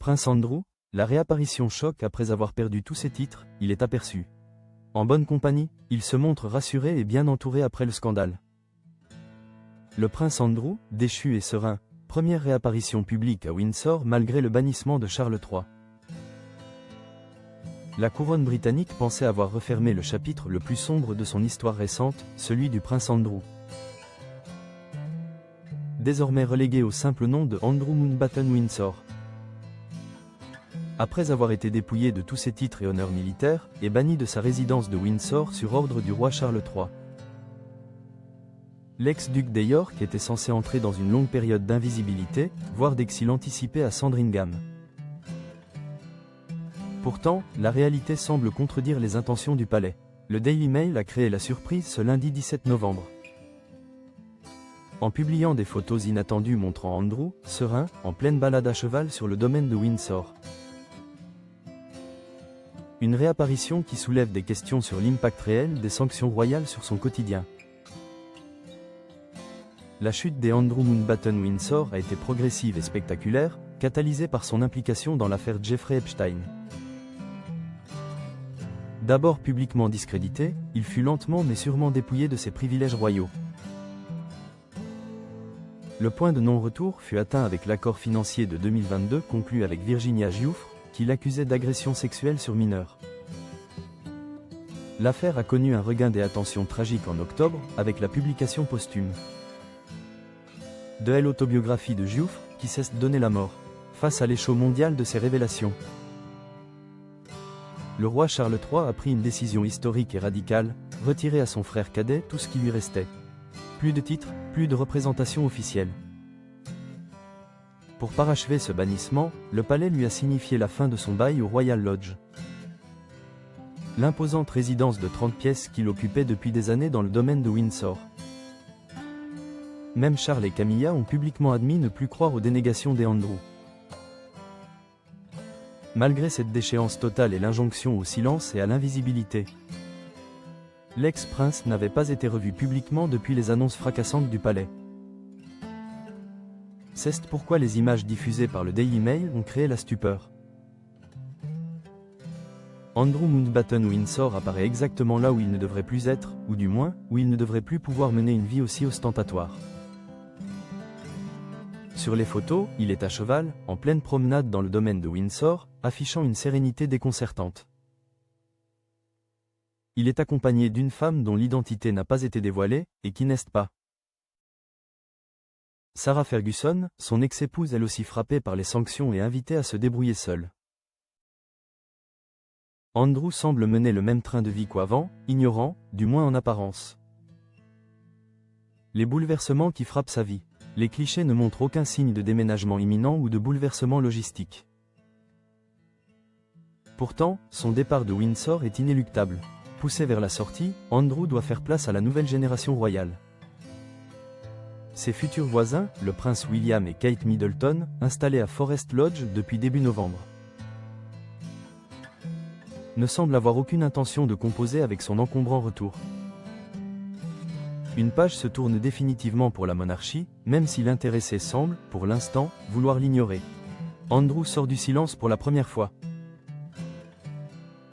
Prince Andrew, la réapparition choque après avoir perdu tous ses titres, il est aperçu. En bonne compagnie, il se montre rassuré et bien entouré après le scandale. Le prince Andrew, déchu et serein, première réapparition publique à Windsor malgré le bannissement de Charles III. La couronne britannique pensait avoir refermé le chapitre le plus sombre de son histoire récente, celui du prince Andrew. Désormais relégué au simple nom de Andrew Mountbatten Windsor. Après avoir été dépouillé de tous ses titres et honneurs militaires, et banni de sa résidence de Windsor sur ordre du roi Charles III. L'ex-duc d'York était censé entrer dans une longue période d'invisibilité, voire d'exil anticipé à Sandringham. Pourtant, la réalité semble contredire les intentions du palais. Le Daily Mail a créé la surprise ce lundi 17 novembre. En publiant des photos inattendues montrant Andrew, serein, en pleine balade à cheval sur le domaine de Windsor. Une réapparition qui soulève des questions sur l'impact réel des sanctions royales sur son quotidien. La chute des Andrew Mountbatten Windsor a été progressive et spectaculaire, catalysée par son implication dans l'affaire Jeffrey Epstein. D'abord publiquement discrédité, il fut lentement mais sûrement dépouillé de ses privilèges royaux. Le point de non-retour fut atteint avec l'accord financier de 2022 conclu avec Virginia Giuffre, qui l'accusait d'agression sexuelle sur mineurs. L'affaire a connu un regain des attentions tragiques en octobre, avec la publication posthume de l'autobiographie de Giuffre, qui cesse de donner la mort, face à l'écho mondial de ses révélations. Le roi Charles III a pris une décision historique et radicale, retirer à son frère cadet tout ce qui lui restait. Plus de titres, plus de représentation officielle. Pour parachever ce bannissement, le palais lui a signifié la fin de son bail au Royal Lodge. L'imposante résidence de 30 pièces qu'il occupait depuis des années dans le domaine de Windsor. Même Charles et Camilla ont publiquement admis ne plus croire aux dénégations des Andrew. Malgré cette déchéance totale et l'injonction au silence et à l'invisibilité, l'ex-prince n'avait pas été revu publiquement depuis les annonces fracassantes du palais. C'est pourquoi les images diffusées par le Daily Mail ont créé la stupeur. Andrew Mountbatten Windsor apparaît exactement là où il ne devrait plus être, ou du moins, où il ne devrait plus pouvoir mener une vie aussi ostentatoire. Sur les photos, il est à cheval, en pleine promenade dans le domaine de Windsor, affichant une sérénité déconcertante. Il est accompagné d'une femme dont l'identité n'a pas été dévoilée, et qui n'est pas. Sarah Ferguson, son ex-épouse elle aussi frappée par les sanctions et invitée à se débrouiller seule. Andrew semble mener le même train de vie qu'avant, ignorant, du moins en apparence, les bouleversements qui frappent sa vie. Les clichés ne montrent aucun signe de déménagement imminent ou de bouleversement logistique. Pourtant, son départ de Windsor est inéluctable. Poussé vers la sortie, Andrew doit faire place à la nouvelle génération royale. Ses futurs voisins, le prince William et Kate Middleton, installés à Forest Lodge depuis début novembre, ne semblent avoir aucune intention de composer avec son encombrant retour. Une page se tourne définitivement pour la monarchie, même si l'intéressé semble, pour l'instant, vouloir l'ignorer. Andrew sort du silence pour la première fois.